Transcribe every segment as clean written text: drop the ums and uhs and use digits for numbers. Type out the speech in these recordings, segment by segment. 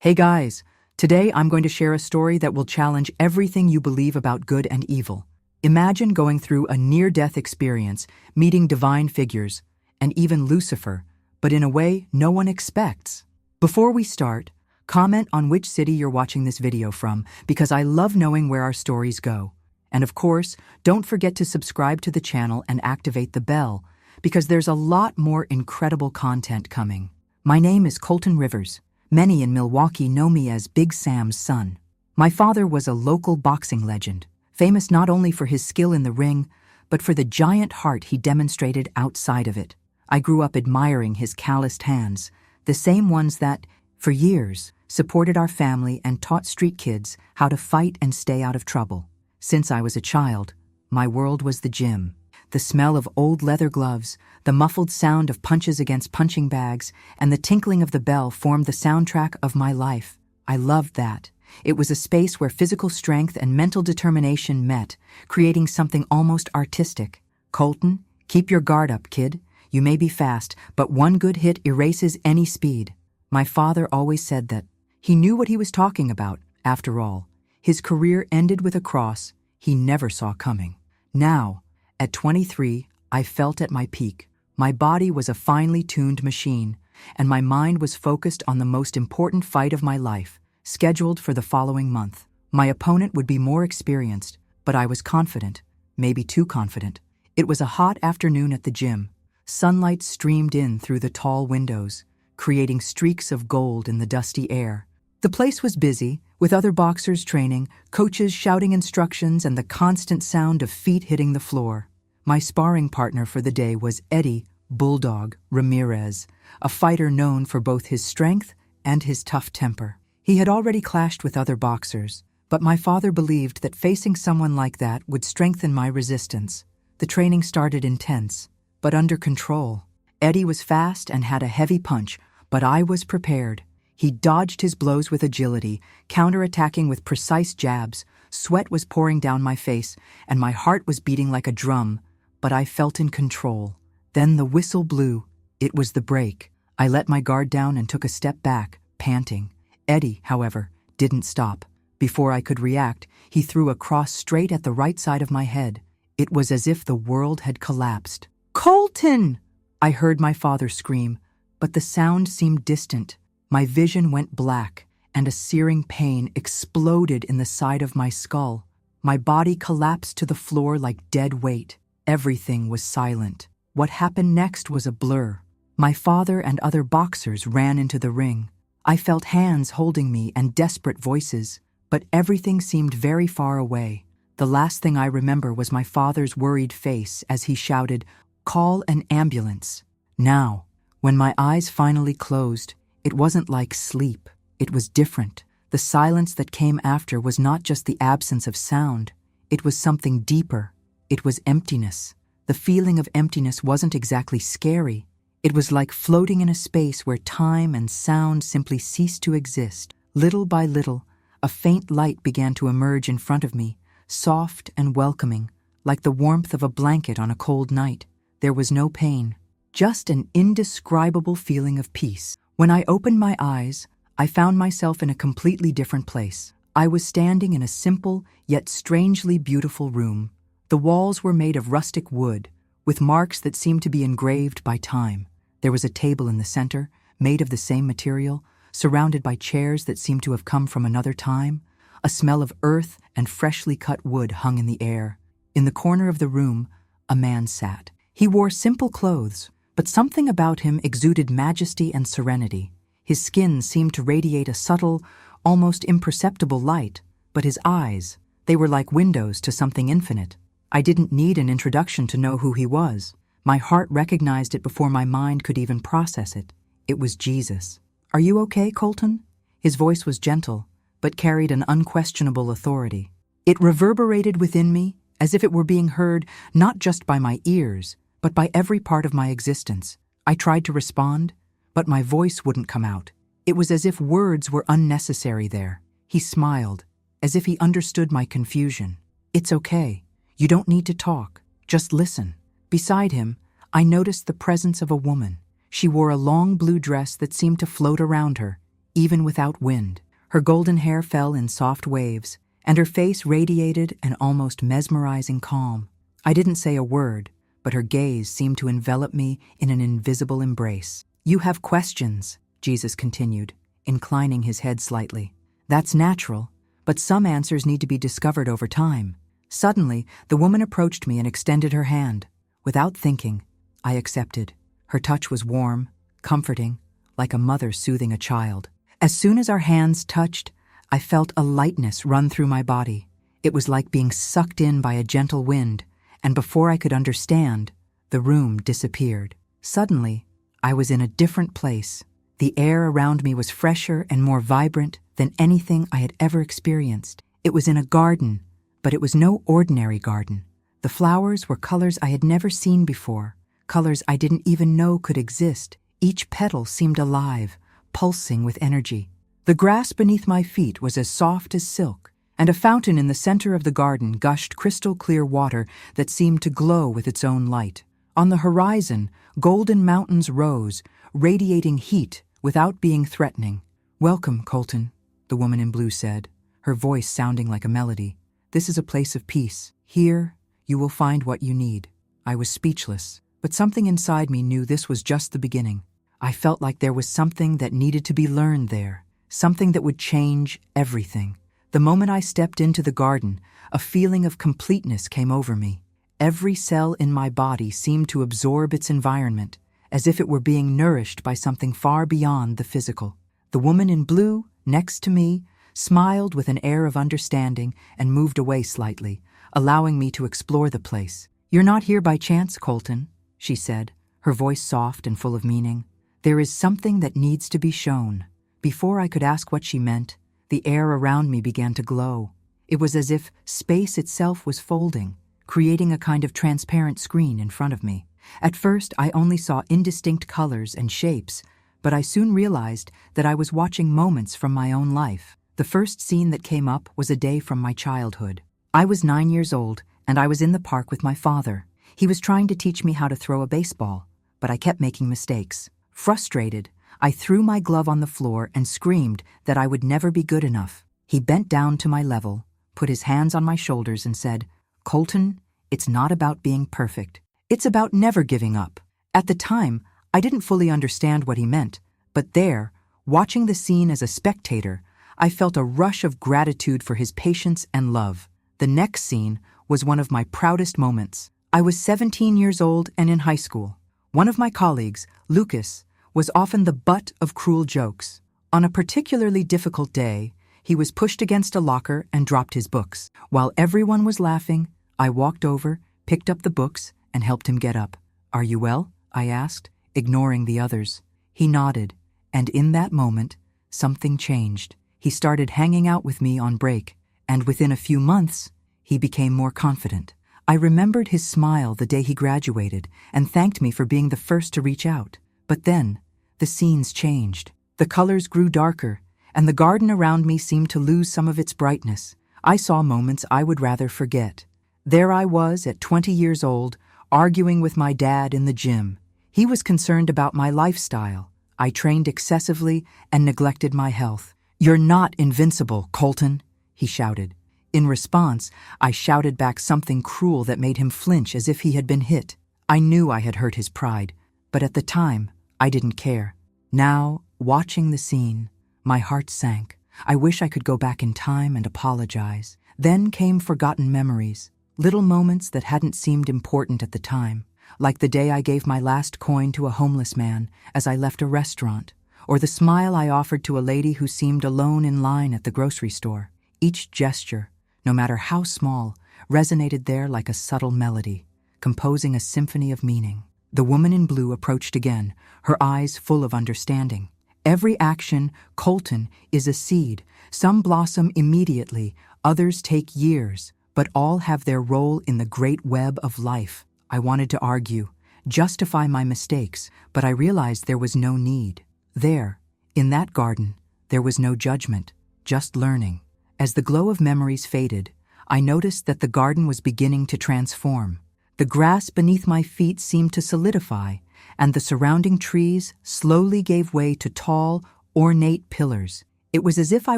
Hey guys, today I'm going to share a story that will challenge everything you believe about good and evil. Imagine going through a near-death experience, meeting divine figures, and even Lucifer, but in a way no one expects. Before we start, comment on which city you're watching this video from, because I love knowing where our stories go. And of course, don't forget to subscribe to the channel and activate the bell, because there's a lot more incredible content coming. My name is Colton Rivers. Many in Milwaukee know me as Big Sam's son. My father was a local boxing legend, famous not only for his skill in the ring, but for the giant heart he demonstrated outside of it. I grew up admiring his calloused hands, the same ones that, for years, supported our family and taught street kids how to fight and stay out of trouble. Since I was a child, my world was the gym. The smell of old leather gloves, the muffled sound of punches against punching bags, and the tinkling of the bell formed the soundtrack of my life. I loved that. It was a space where physical strength and mental determination met, creating something almost artistic. Colton, keep your guard up, kid. You may be fast, but one good hit erases any speed. My father always said that. He knew what he was talking about, after all. His career ended with a cross he never saw coming. Now, at 23, I felt at my peak. My body was a finely tuned machine, and my mind was focused on the most important fight of my life, scheduled for the following month. My opponent would be more experienced, but I was confident, maybe too confident. It was a hot afternoon at the gym. Sunlight streamed in through the tall windows, creating streaks of gold in the dusty air. The place was busy, with other boxers training, coaches shouting instructions, and the constant sound of feet hitting the floor. My sparring partner for the day was Eddie Bulldog Ramirez, a fighter known for both his strength and his tough temper. He had already clashed with other boxers, but my father believed that facing someone like that would strengthen my resistance. The training started intense, but under control. Eddie was fast and had a heavy punch, but I was prepared. He dodged his blows with agility, counterattacking with precise jabs. Sweat was pouring down my face, and my heart was beating like a drum, but I felt in control. Then the whistle blew. It was the break. I let my guard down and took a step back, panting. Eddie, however, didn't stop. Before I could react, he threw a cross straight at the right side of my head. It was as if the world had collapsed. "Colton!" I heard my father scream, but the sound seemed distant. My vision went black, and a searing pain exploded in the side of my skull. My body collapsed to the floor like dead weight. Everything was silent. What happened next was a blur. My father and other boxers ran into the ring. I felt hands holding me and desperate voices, but everything seemed very far away. The last thing I remember was my father's worried face as he shouted, "Call an ambulance." Now, when my eyes finally closed, it wasn't like sleep. It was different. The silence that came after was not just the absence of sound. It was something deeper. It was emptiness. The feeling of emptiness wasn't exactly scary. It was like floating in a space where time and sound simply ceased to exist. Little by little, a faint light began to emerge in front of me, soft and welcoming, like the warmth of a blanket on a cold night. There was no pain, just an indescribable feeling of peace. When I opened my eyes, I found myself in a completely different place. I was standing in a simple, yet strangely beautiful room. The walls were made of rustic wood, with marks that seemed to be engraved by time. There was a table in the center, made of the same material, surrounded by chairs that seemed to have come from another time. A smell of earth and freshly cut wood hung in the air. In the corner of the room, a man sat. He wore simple clothes, but something about him exuded majesty and serenity. His skin seemed to radiate a subtle, almost imperceptible light, but his eyes, they were like windows to something infinite. I didn't need an introduction to know who he was. My heart recognized it before my mind could even process it. It was Jesus. "Are you okay, Colton?" His voice was gentle, but carried an unquestionable authority. It reverberated within me as if it were being heard not just by my ears, but by every part of my existence. I tried to respond, but my voice wouldn't come out. It was as if words were unnecessary there. He smiled, as if he understood my confusion. "It's okay. You don't need to talk. Just listen." Beside him, I noticed the presence of a woman. She wore a long blue dress that seemed to float around her, even without wind. Her golden hair fell in soft waves, and her face radiated an almost mesmerizing calm. I didn't say a word, but her gaze seemed to envelop me in an invisible embrace. "You have questions," Jesus continued, inclining his head slightly. "That's natural, but some answers need to be discovered over time." Suddenly, the woman approached me and extended her hand. Without thinking, I accepted. Her touch was warm, comforting, like a mother soothing a child. As soon as our hands touched, I felt a lightness run through my body. It was like being sucked in by a gentle wind, and before I could understand, the room disappeared. Suddenly, I was in a different place. The air around me was fresher and more vibrant than anything I had ever experienced. It was in a garden, but it was no ordinary garden. The flowers were colors I had never seen before, colors I didn't even know could exist. Each petal seemed alive, pulsing with energy. The grass beneath my feet was as soft as silk, and a fountain in the center of the garden gushed crystal-clear water that seemed to glow with its own light. On the horizon, golden mountains rose, radiating heat without being threatening. "Welcome, Colton," the woman in blue said, her voice sounding like a melody. "This is a place of peace. Here, you will find what you need." I was speechless, but something inside me knew this was just the beginning. I felt like there was something that needed to be learned there, something that would change everything. The moment I stepped into the garden, a feeling of completeness came over me. Every cell in my body seemed to absorb its environment, as if it were being nourished by something far beyond the physical. The woman in blue, next to me, smiled with an air of understanding and moved away slightly, allowing me to explore the place. "You're not here by chance, Colton," she said, her voice soft and full of meaning. "There is something that needs to be shown." Before I could ask what she meant, the air around me began to glow. It was as if space itself was folding, creating a kind of transparent screen in front of me. At first, I only saw indistinct colors and shapes, but I soon realized that I was watching moments from my own life. The first scene that came up was a day from my childhood. I was 9 years old, and I was in the park with my father. He was trying to teach me how to throw a baseball, but I kept making mistakes. Frustrated, I threw my glove on the floor and screamed that I would never be good enough. He bent down to my level, put his hands on my shoulders and said, "Colton, it's not about being perfect. It's about never giving up." At the time, I didn't fully understand what he meant, but there, watching the scene as a spectator, I felt a rush of gratitude for his patience and love. The next scene was one of my proudest moments. I was 17 years old and in high school. One of my colleagues, Lucas, was often the butt of cruel jokes. On a particularly difficult day, he was pushed against a locker and dropped his books. While everyone was laughing, I walked over, picked up the books, and helped him get up. "Are you well?" I asked, ignoring the others. He nodded, and in that moment, something changed. He started hanging out with me on break, and within a few months, he became more confident. I remembered his smile the day he graduated and thanked me for being the first to reach out. But then, the scenes changed. The colors grew darker, and the garden around me seemed to lose some of its brightness. I saw moments I would rather forget. There I was at 20 years old, arguing with my dad in the gym. He was concerned about my lifestyle. I trained excessively and neglected my health. "You're not invincible, Colton," he shouted. In response, I shouted back something cruel that made him flinch as if he had been hit. I knew I had hurt his pride, but at the time, I didn't care. Now, watching the scene, my heart sank. I wish I could go back in time and apologize. Then came forgotten memories, little moments that hadn't seemed important at the time, like the day I gave my last coin to a homeless man as I left a restaurant, or the smile I offered to a lady who seemed alone in line at the grocery store. Each gesture, no matter how small, resonated there like a subtle melody, composing a symphony of meaning. The woman in blue approached again, her eyes full of understanding. "Every action, Colton, is a seed. Some blossom immediately, others take years, but all have their role in the great web of life." I wanted to argue, justify my mistakes, but I realized there was no need. There, in that garden, there was no judgment, just learning. As the glow of memories faded, I noticed that the garden was beginning to transform. The grass beneath my feet seemed to solidify, and the surrounding trees slowly gave way to tall, ornate pillars. It was as if I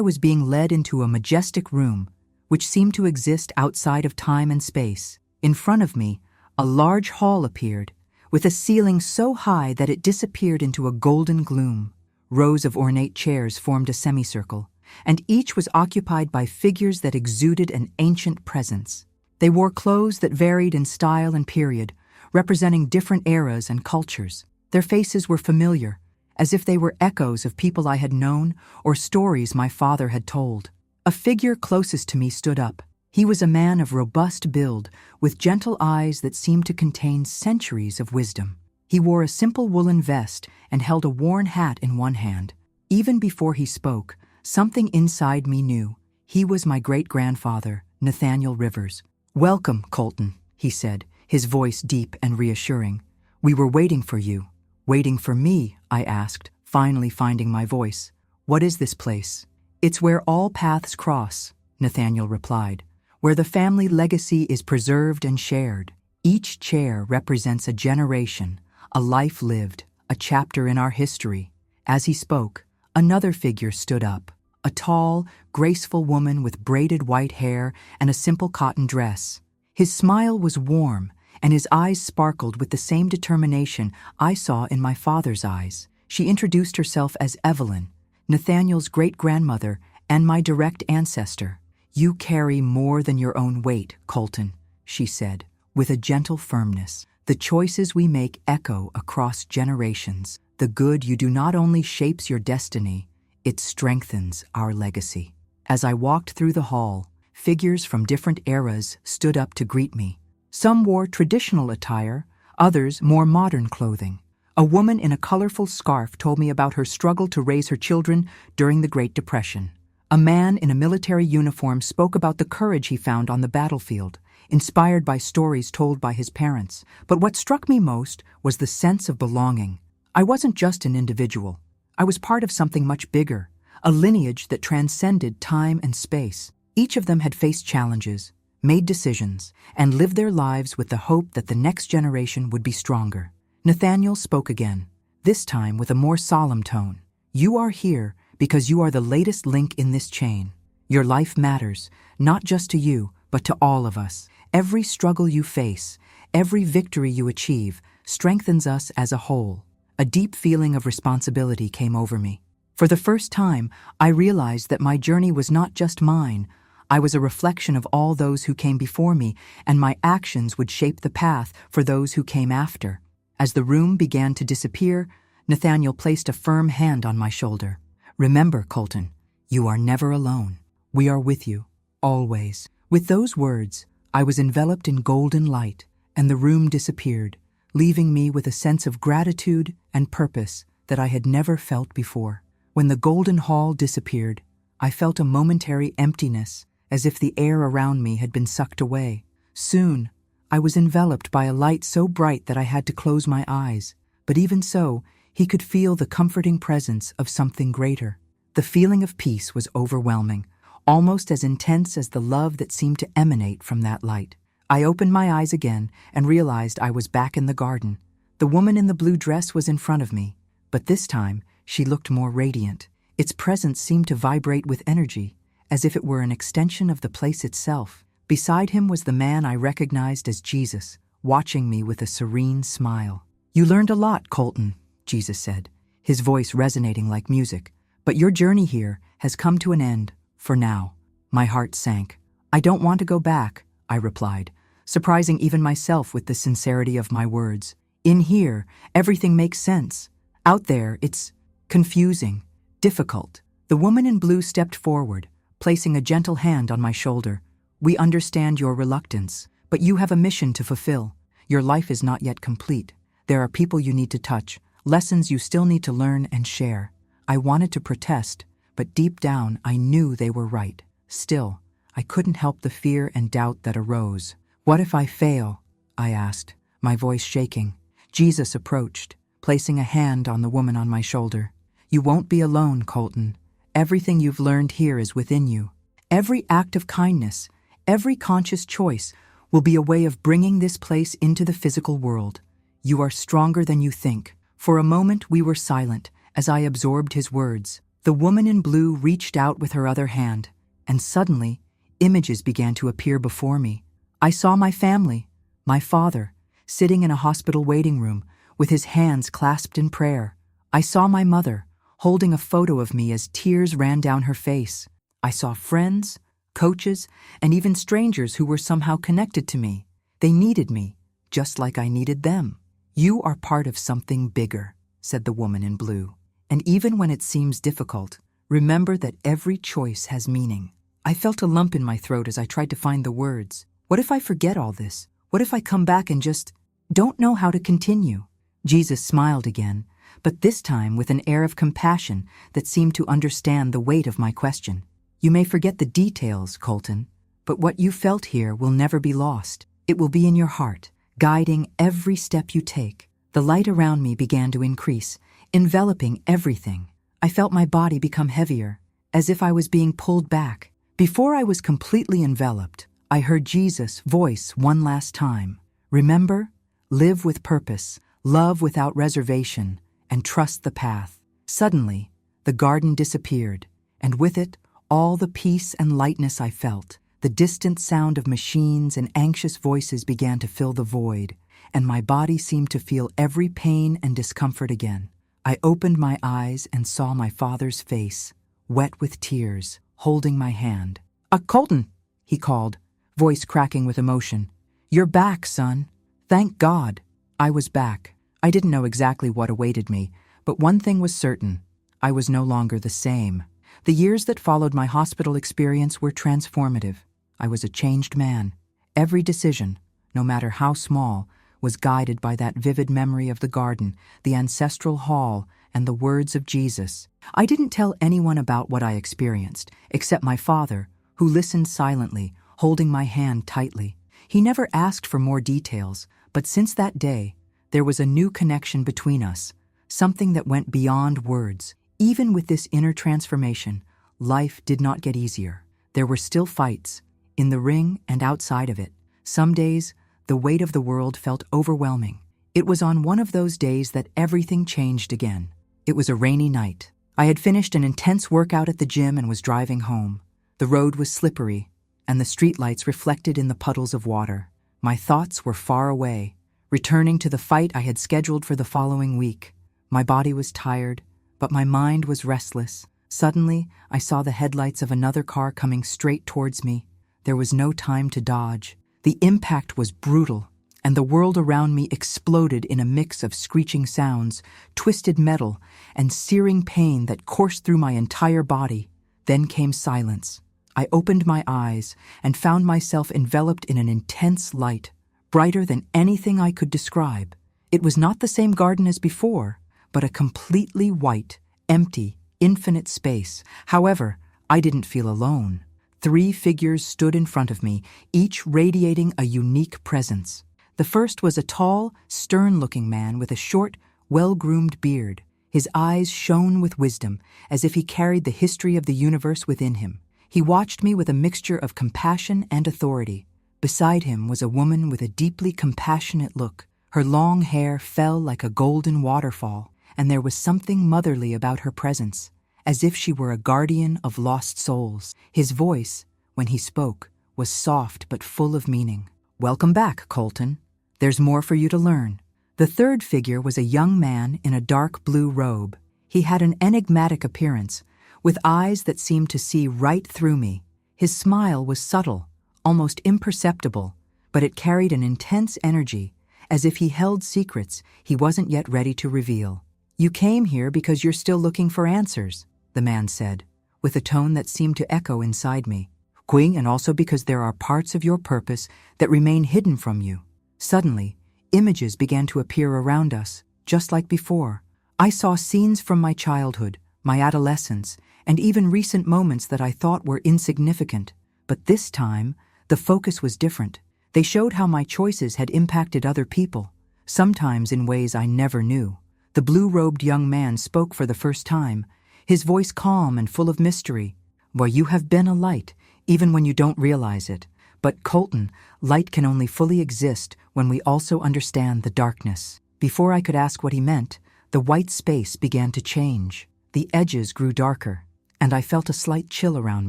was being led into a majestic room, which seemed to exist outside of time and space. In front of me, a large hall appeared, with a ceiling so high that it disappeared into a golden gloom. Rows of ornate chairs formed a semicircle, and each was occupied by figures that exuded an ancient presence. They wore clothes that varied in style and period, representing different eras and cultures. Their faces were familiar, as if they were echoes of people I had known or stories my father had told. A figure closest to me stood up. He was a man of robust build, with gentle eyes that seemed to contain centuries of wisdom. He wore a simple woolen vest and held a worn hat in one hand. Even before he spoke, something inside me knew. He was my great-grandfather, Nathaniel Rivers. "Welcome, Colton," he said, his voice deep and reassuring. "We were waiting for you." "Waiting for me?" I asked, finally finding my voice. "What is this place?" "It's where all paths cross," Nathaniel replied, "where the family legacy is preserved and shared. Each chair represents a generation, a life lived, a chapter in our history." As he spoke, another figure stood up, a tall, graceful woman with braided white hair and a simple cotton dress. His smile was warm, and his eyes sparkled with the same determination I saw in my father's eyes. She introduced herself as Evelyn, Nathaniel's great-grandmother and my direct ancestor. "You carry more than your own weight, Colton," she said, with a gentle firmness. "The choices we make echo across generations. The good you do not only shapes your destiny, it strengthens our legacy." As I walked through the hall, figures from different eras stood up to greet me. Some wore traditional attire, others more modern clothing. A woman in a colorful scarf told me about her struggle to raise her children during the Great Depression. A man in a military uniform spoke about the courage he found on the battlefield, inspired by stories told by his parents. But what struck me most was the sense of belonging. I wasn't just an individual. I was part of something much bigger, a lineage that transcended time and space. Each of them had faced challenges, made decisions, and lived their lives with the hope that the next generation would be stronger. Nathaniel spoke again, this time with a more solemn tone. "You are here because you are the latest link in this chain. Your life matters, not just to you, but to all of us. Every struggle you face, every victory you achieve, strengthens us as a whole." A deep feeling of responsibility came over me. For the first time, I realized that my journey was not just mine. I was a reflection of all those who came before me, and my actions would shape the path for those who came after. As the room began to disappear, Nathaniel placed a firm hand on my shoulder. "Remember, Colton, you are never alone. We are with you, always." With those words, I was enveloped in golden light, and the room disappeared, leaving me with a sense of gratitude and purpose that I had never felt before. When the golden hall disappeared, I felt a momentary emptiness, as if the air around me had been sucked away. Soon, I was enveloped by a light so bright that I had to close my eyes, but even so, he could feel the comforting presence of something greater. The feeling of peace was overwhelming, almost as intense as the love that seemed to emanate from that light. I opened my eyes again and realized I was back in the garden. The woman in the blue dress was in front of me, but this time she looked more radiant. Its presence seemed to vibrate with energy, as if it were an extension of the place itself. Beside him was the man I recognized as Jesus, watching me with a serene smile. "You learned a lot, Colton," Jesus said, his voice resonating like music. "But your journey here has come to an end, for now." My heart sank. "I don't want to go back," I replied, surprising even myself with the sincerity of my words. "In here, everything makes sense. Out there, it's confusing, difficult." The woman in blue stepped forward, placing a gentle hand on my shoulder. "We understand your reluctance, but you have a mission to fulfill. Your life is not yet complete. There are people you need to touch, lessons you still need to learn and share." I wanted to protest, but deep down I knew they were right. Still, I couldn't help the fear and doubt that arose. "What if I fail?" I asked, my voice shaking. Jesus approached, placing a hand on the woman on my shoulder. "You won't be alone, Colton. Everything you've learned here is within you. Every act of kindness, every conscious choice will be a way of bringing this place into the physical world. You are stronger than you think." For a moment we were silent as I absorbed his words. The woman in blue reached out with her other hand, and suddenly, images began to appear before me. I saw my family, my father, sitting in a hospital waiting room with his hands clasped in prayer. I saw my mother, holding a photo of me as tears ran down her face. I saw friends, coaches, and even strangers who were somehow connected to me. They needed me, just like I needed them. "You are part of something bigger," said the woman in blue. "And even when it seems difficult, remember that every choice has meaning." I felt a lump in my throat as I tried to find the words. What if I forget all this? What if I come back and just don't know how to continue? Jesus smiled again, but this time with an air of compassion that seemed to understand the weight of my question. "You may forget the details, Colton, but what you felt here will never be lost. It will be in your heart, guiding every step you take." The light around me began to increase, enveloping everything. I felt my body become heavier, as if I was being pulled back. Before I was completely enveloped, I heard Jesus' voice one last time. "Remember, live with purpose, love without reservation, and trust the path." Suddenly, the garden disappeared, and with it, all the peace and lightness I felt. The distant sound of machines and anxious voices began to fill the void, and my body seemed to feel every pain and discomfort again. I opened my eyes and saw my father's face, wet with tears, holding my hand. Colton," he called, voice cracking with emotion. "You're back, son. Thank God." I was back. I didn't know exactly what awaited me, but one thing was certain. I was no longer the same. The years that followed my hospital experience were transformative. I was a changed man. Every decision, no matter how small, was guided by that vivid memory of the garden, the ancestral hall, and the words of Jesus. I didn't tell anyone about what I experienced, except my father, who listened silently, holding my hand tightly. He never asked for more details, but since that day, there was a new connection between us, something that went beyond words. Even with this inner transformation, life did not get easier. There were still fights, in the ring and outside of it. Some days, the weight of the world felt overwhelming. It was on one of those days that everything changed again. It was a rainy night. I had finished an intense workout at the gym and was driving home. The road was slippery, and the streetlights reflected in the puddles of water. My thoughts were far away, returning to the fight I had scheduled for the following week. My body was tired, but my mind was restless. Suddenly, I saw the headlights of another car coming straight towards me. There was no time to dodge. The impact was brutal, and the world around me exploded in a mix of screeching sounds, twisted metal, and searing pain that coursed through my entire body. Then came silence. I opened my eyes and found myself enveloped in an intense light, brighter than anything I could describe. It was not the same garden as before, but a completely white, empty, infinite space. However, I didn't feel alone. 3 figures stood in front of me, each radiating a unique presence. The first was a tall, stern-looking man with a short, well-groomed beard. His eyes shone with wisdom, as if he carried the history of the universe within him. He watched me with a mixture of compassion and authority. Beside him was a woman with a deeply compassionate look. Her long hair fell like a golden waterfall, and there was something motherly about her presence, as if she were a guardian of lost souls. His voice, when he spoke, was soft but full of meaning. "Welcome back, Colton. There's more for you to learn." The third figure was a young man in a dark blue robe. He had an enigmatic appearance, with eyes that seemed to see right through me. His smile was subtle, almost imperceptible, but it carried an intense energy, as if he held secrets he wasn't yet ready to reveal. "You came here because you're still looking for answers," the man said, with a tone that seemed to echo inside me. "And also because there are parts of your purpose that remain hidden from you." Suddenly, images began to appear around us, just like before. I saw scenes from my childhood, my adolescence, and even recent moments that I thought were insignificant. But this time, the focus was different. They showed how my choices had impacted other people, sometimes in ways I never knew. The blue-robed young man spoke for the first time, his voice calm and full of mystery. "Well, you have been a light, even when you don't realize it. But Colton, light can only fully exist when we also understand the darkness." Before I could ask what he meant, the white space began to change. the edges grew darker, and I felt a slight chill around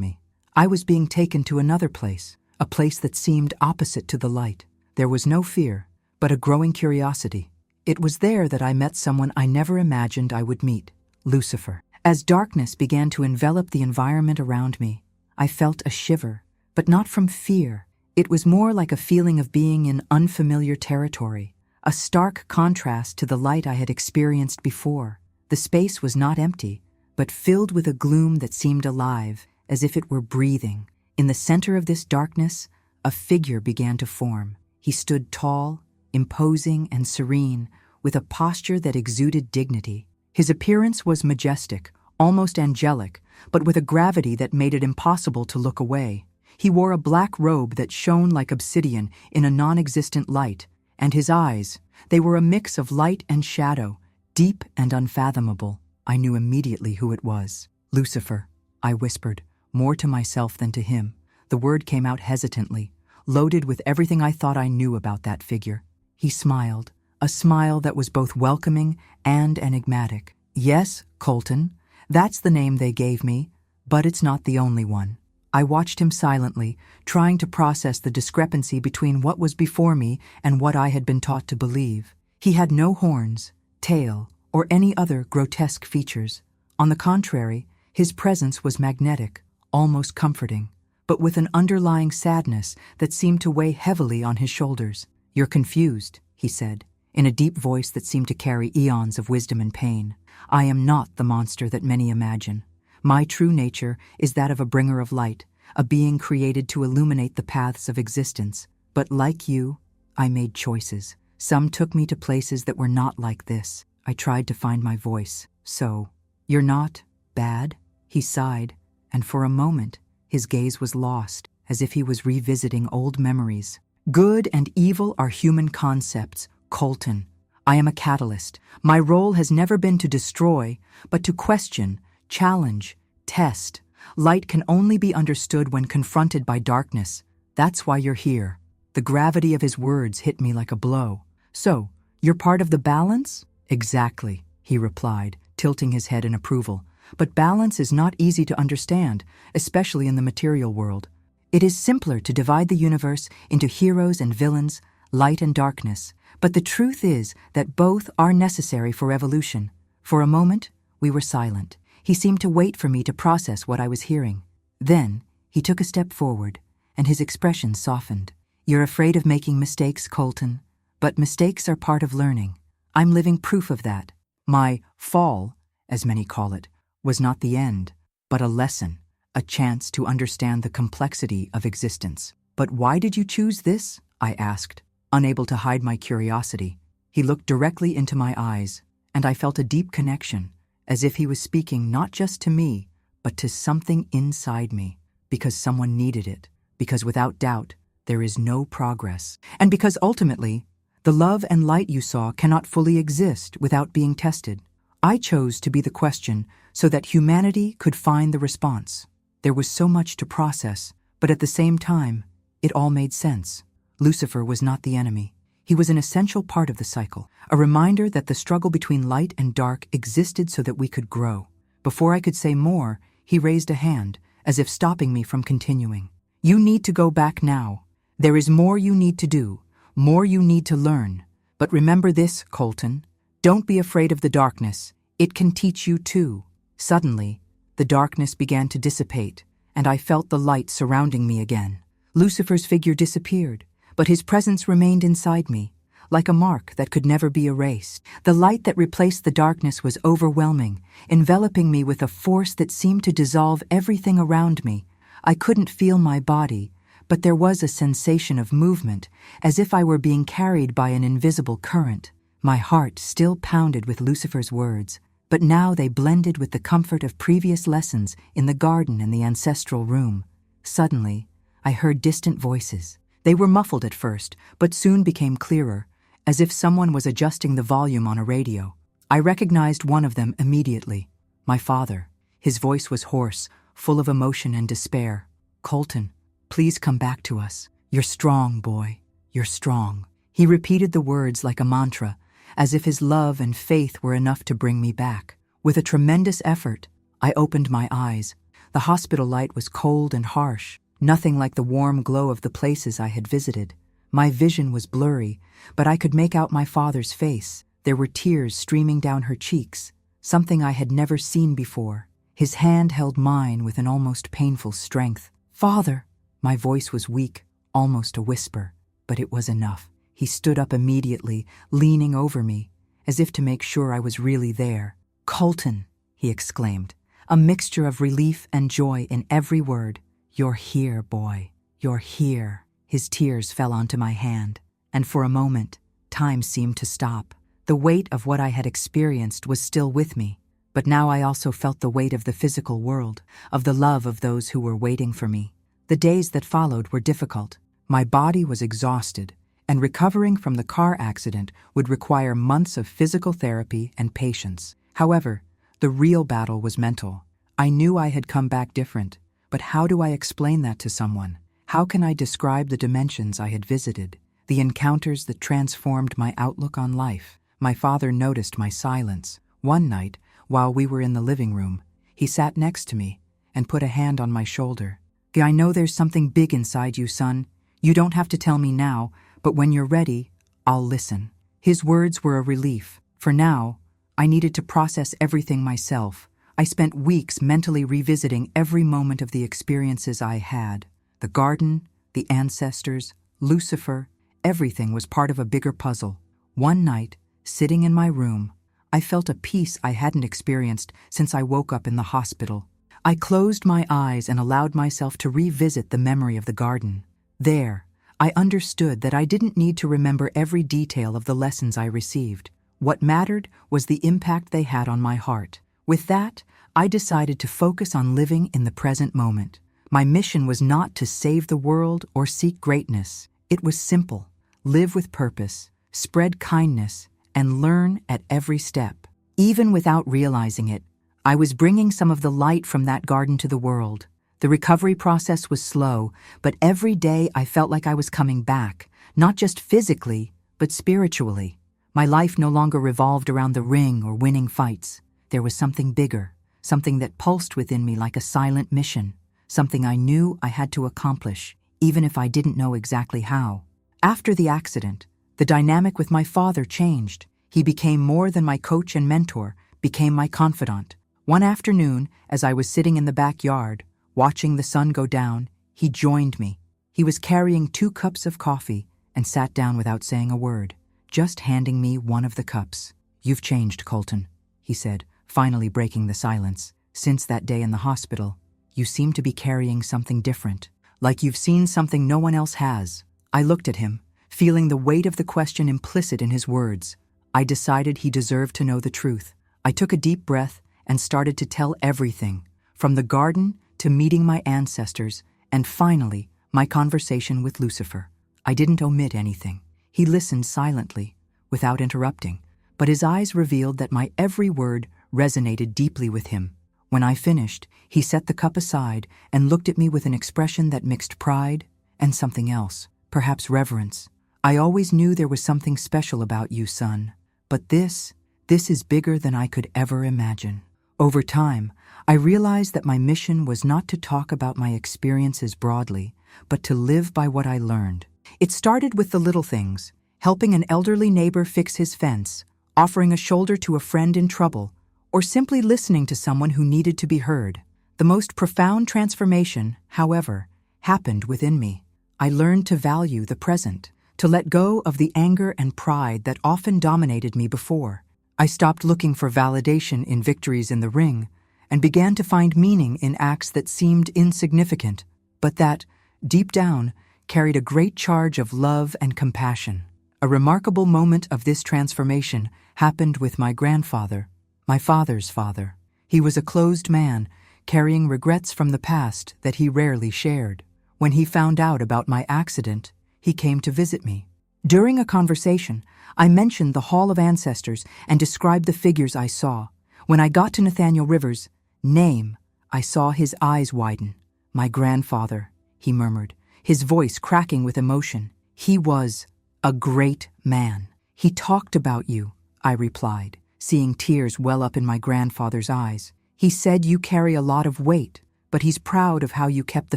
me. I was being taken to another place, a place that seemed opposite to the light. There was no fear, but a growing curiosity. It was there that I met someone I never imagined I would meet, Lucifer. As darkness began to envelop the environment around me, I felt a shiver, but not from fear. It was more like a feeling of being in unfamiliar territory, a stark contrast to the light I had experienced before. The space was not empty, but filled with a gloom that seemed alive, as if it were breathing. In the center of this darkness, a figure began to form. He stood tall, imposing and serene, with a posture that exuded dignity. His appearance was majestic, almost angelic, but with a gravity that made it impossible to look away. He wore a black robe that shone like obsidian in a non-existent light, and his eyes, they were a mix of light and shadow, deep and unfathomable. I knew immediately who it was. Lucifer, I whispered, more to myself than to him. The word came out hesitantly, loaded with everything I thought I knew about that figure. He smiled, a smile that was both welcoming and enigmatic. Yes, Colton, that's the name they gave me, but it's not the only one. I watched him silently, trying to process the discrepancy between what was before me and what I had been taught to believe. He had no horns, tail, or any other grotesque features. On the contrary, his presence was magnetic, almost comforting, but with an underlying sadness that seemed to weigh heavily on his shoulders. "You're confused," he said, in a deep voice that seemed to carry eons of wisdom and pain. "I am not the monster that many imagine. My true nature is that of a bringer of light, a being created to illuminate the paths of existence. But like you, I made choices. Some took me to places that were not like this. I tried to find my voice. So, you're not bad?" He sighed, and for a moment, his gaze was lost, as if he was revisiting old memories. "Good and evil are human concepts, Colton. I am a catalyst. My role has never been to destroy, but to question, challenge, test. Light can only be understood when confronted by darkness. That's why you're here." The gravity of his words hit me like a blow. "So, you're part of the balance?" "Exactly," he replied, tilting his head in approval. "But balance is not easy to understand, especially in the material world. It is simpler to divide the universe into heroes and villains, light and darkness. But the truth is that both are necessary for evolution." For a moment, we were silent. He seemed to wait for me to process what I was hearing. Then, he took a step forward, and his expression softened. "You're afraid of making mistakes, Colton, but mistakes are part of learning. I'm living proof of that. My fall, as many call it, was not the end, but a lesson, a chance to understand the complexity of existence." "But why did you choose this?" I asked, unable to hide my curiosity. He looked directly into my eyes, and I felt a deep connection, as if he was speaking not just to me, but to something inside me. Because someone needed it, because without doubt, there is no progress, and because ultimately, the love and light you saw cannot fully exist without being tested. I chose to be the question so that humanity could find the response. There was so much to process, but at the same time, it all made sense. Lucifer was not the enemy. He was an essential part of the cycle, a reminder that the struggle between light and dark existed so that we could grow. Before I could say more, he raised a hand, as if stopping me from continuing. "You need to go back now. There is more you need to do, more you need to learn. But remember this, Colton. Don't be afraid of the darkness. It can teach you too." Suddenly, the darkness began to dissipate, and I felt the light surrounding me again. Lucifer's figure disappeared, but his presence remained inside me, like a mark that could never be erased. The light that replaced the darkness was overwhelming, enveloping me with a force that seemed to dissolve everything around me. I couldn't feel my body, but there was a sensation of movement, as if I were being carried by an invisible current. My heart still pounded with Lucifer's words, but now they blended with the comfort of previous lessons in the garden and the ancestral room. Suddenly, I heard distant voices. They were muffled at first, but soon became clearer, as if someone was adjusting the volume on a radio. I recognized one of them immediately. My father. His voice was hoarse, full of emotion and despair. "Colton, please come back to us. You're strong, boy. You're strong." He repeated the words like a mantra, as if his love and faith were enough to bring me back. With a tremendous effort, I opened my eyes. The hospital light was cold and harsh, nothing like the warm glow of the places I had visited. My vision was blurry, but I could make out my father's face. There were tears streaming down her cheeks, something I had never seen before. His hand held mine with an almost painful strength. "Father!" My voice was weak, almost a whisper, but it was enough. He stood up immediately, leaning over me, as if to make sure I was really there. "Colton!" he exclaimed, a mixture of relief and joy in every word. "You're here, boy. You're here." His tears fell onto my hand, and for a moment, time seemed to stop. The weight of what I had experienced was still with me, but now I also felt the weight of the physical world, of the love of those who were waiting for me. The days that followed were difficult. My body was exhausted, and recovering from the car accident would require months of physical therapy and patience. However, the real battle was mental. I knew I had come back different, but how do I explain that to someone? How can I describe the dimensions I had visited, the encounters that transformed my outlook on life? My father noticed my silence. One night, while we were in the living room, he sat next to me and put a hand on my shoulder. "I know there's something big inside you, son. You don't have to tell me now, but when you're ready, I'll listen." His words were a relief. For now, I needed to process everything myself. I spent weeks mentally revisiting every moment of the experiences I had. The garden, the ancestors, Lucifer, everything was part of a bigger puzzle. One night, sitting in my room, I felt a peace I hadn't experienced since I woke up in the hospital. I closed my eyes and allowed myself to revisit the memory of the garden. There, I understood that I didn't need to remember every detail of the lessons I received. What mattered was the impact they had on my heart. With that, I decided to focus on living in the present moment. My mission was not to save the world or seek greatness. It was simple: live with purpose, spread kindness, and learn at every step. Even without realizing it, I was bringing some of the light from that garden to the world. The recovery process was slow, but every day I felt like I was coming back, not just physically, but spiritually. My life no longer revolved around the ring or winning fights. There was something bigger, something that pulsed within me like a silent mission, something I knew I had to accomplish, even if I didn't know exactly how. After the accident, the dynamic with my father changed. He became more than my coach and mentor, became my confidant. One afternoon, as I was sitting in the backyard, watching the sun go down, he joined me. He was carrying 2 cups of coffee and sat down without saying a word, just handing me one of the cups. "You've changed, Colton," he said, finally breaking the silence. "Since that day in the hospital, you seem to be carrying something different, like you've seen something no one else has." I looked at him, feeling the weight of the question implicit in his words. I decided he deserved to know the truth. I took a deep breath and started to tell everything, from the garden to meeting my ancestors, and finally, my conversation with Lucifer. I didn't omit anything. He listened silently, without interrupting, but his eyes revealed that my every word resonated deeply with him. When I finished, he set the cup aside and looked at me with an expression that mixed pride and something else, perhaps reverence. "I always knew there was something special about you, son, but this is bigger than I could ever imagine." Over time, I realized that my mission was not to talk about my experiences broadly, but to live by what I learned. It started with the little things: helping an elderly neighbor fix his fence, offering a shoulder to a friend in trouble, or simply listening to someone who needed to be heard. The most profound transformation, however, happened within me. I learned to value the present, to let go of the anger and pride that often dominated me before. I stopped looking for validation in victories in the ring and began to find meaning in acts that seemed insignificant, but that, deep down, carried a great charge of love and compassion. A remarkable moment of this transformation happened with my grandfather, my father's father. He was a closed man, carrying regrets from the past that he rarely shared. When he found out about my accident, he came to visit me. During a conversation, I mentioned the Hall of Ancestors and described the figures I saw. When I got to Nathaniel Rivers' name, I saw his eyes widen. "My grandfather," he murmured, his voice cracking with emotion. "He was a great man." "He talked about you," I replied, seeing tears well up in my grandfather's eyes. He said, "You carry a lot of weight, but he's proud of how you kept the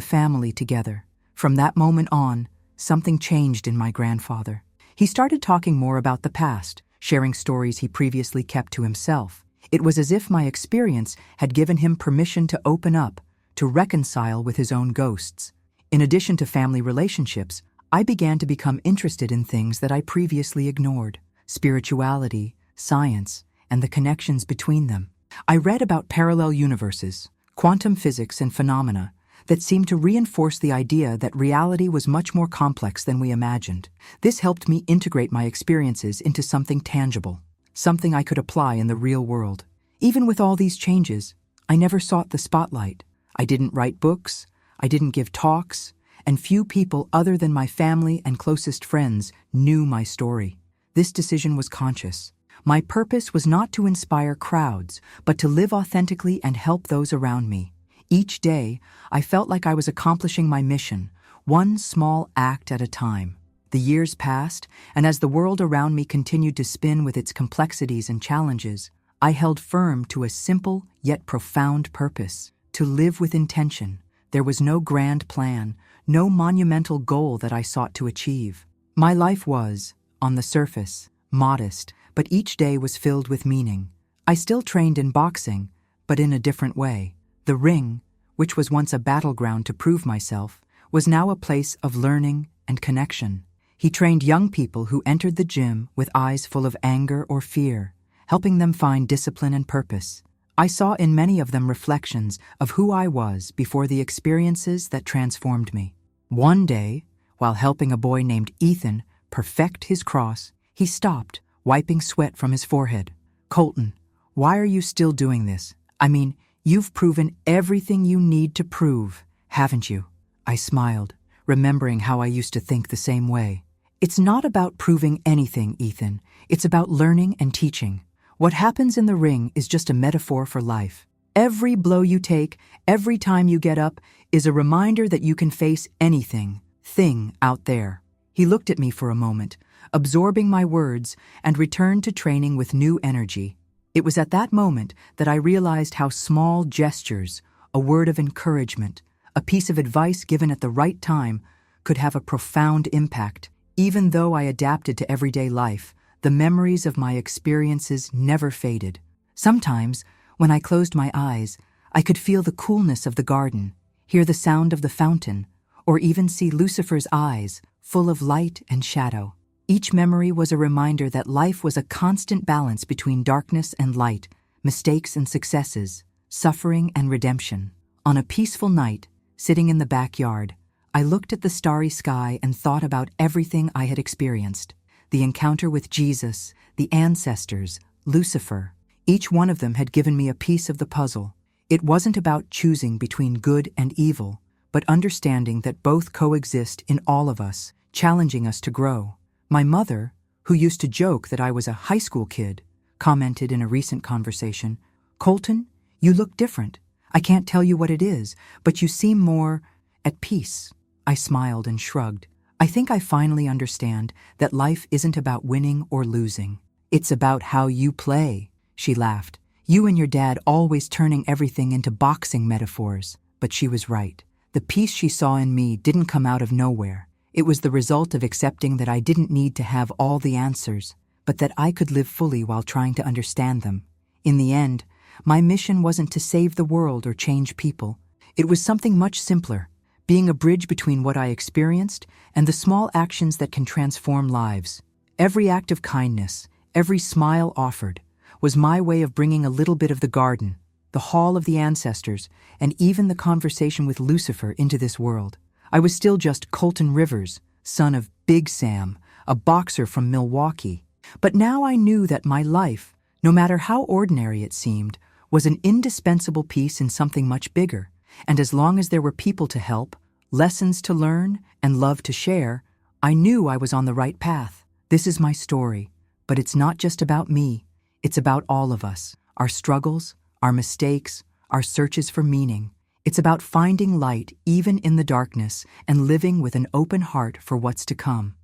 family together." From that moment on, something changed in my grandfather. He started talking more about the past, sharing stories he previously kept to himself. It was as if my experience had given him permission to open up, to reconcile with his own ghosts. In addition to family relationships, I began to become interested in things that I previously ignored: spirituality, science, and the connections between them. I read about parallel universes, quantum physics, and phenomena that seemed to reinforce the idea that reality was much more complex than we imagined. This helped me integrate my experiences into something tangible, something I could apply in the real world. Even with all these changes, I never sought the spotlight. I didn't write books, I didn't give talks, and few people other than my family and closest friends knew my story. This decision was conscious. My purpose was not to inspire crowds, but to live authentically and help those around me. Each day, I felt like I was accomplishing my mission, one small act at a time. The years passed, and as the world around me continued to spin with its complexities and challenges, I held firm to a simple yet profound purpose: to live with intention. There was no grand plan, no monumental goal that I sought to achieve. My life was, on the surface, modest, but each day was filled with meaning. I still trained in boxing, but in a different way. The ring, which was once a battleground to prove myself, was now a place of learning and connection. He trained young people who entered the gym with eyes full of anger or fear, helping them find discipline and purpose. I saw in many of them reflections of who I was before the experiences that transformed me. One day, while helping a boy named Ethan perfect his cross, he stopped, wiping sweat from his forehead. "Colton, why are you still doing this? I mean, you've proven everything you need to prove, haven't you?" I smiled, remembering how I used to think the same way. "It's not about proving anything, Ethan. It's about learning and teaching. What happens in the ring is just a metaphor for life. Every blow you take, every time you get up, is a reminder that you can face anything, thing out there." He looked at me for a moment, absorbing my words, and returned to training with new energy. It was at that moment that I realized how small gestures, a word of encouragement, a piece of advice given at the right time, could have a profound impact. Even though I adapted to everyday life, the memories of my experiences never faded. Sometimes, when I closed my eyes, I could feel the coolness of the garden, hear the sound of the fountain, or even see Lucifer's eyes, full of light and shadow. Each memory was a reminder that life was a constant balance between darkness and light, mistakes and successes, suffering and redemption. On a peaceful night, sitting in the backyard, I looked at the starry sky and thought about everything I had experienced. The encounter with Jesus, the ancestors, Lucifer. Each one of them had given me a piece of the puzzle. It wasn't about choosing between good and evil, but understanding that both coexist in all of us, challenging us to grow. My mother, who used to joke that I was a high school kid, commented in a recent conversation, "Colton, you look different. I can't tell you what it is, but you seem more at peace." I smiled and shrugged. "I think I finally understand that life isn't about winning or losing. It's about how you play," she laughed. "You and your dad always turning everything into boxing metaphors." But she was right. The peace she saw in me didn't come out of nowhere. It was the result of accepting that I didn't need to have all the answers, but that I could live fully while trying to understand them. In the end, my mission wasn't to save the world or change people. It was something much simpler, being a bridge between what I experienced and the small actions that can transform lives. Every act of kindness, every smile offered, was my way of bringing a little bit of the garden, the hall of the ancestors, and even the conversation with Lucifer into this world. I was still just Colton Rivers, son of Big Sam, a boxer from Milwaukee. But now I knew that my life, no matter how ordinary it seemed, was an indispensable piece in something much bigger. And as long as there were people to help, lessons to learn, and love to share, I knew I was on the right path. This is my story, but it's not just about me. It's about all of us, our struggles, our mistakes, our searches for meaning. It's about finding light even in the darkness and living with an open heart for what's to come.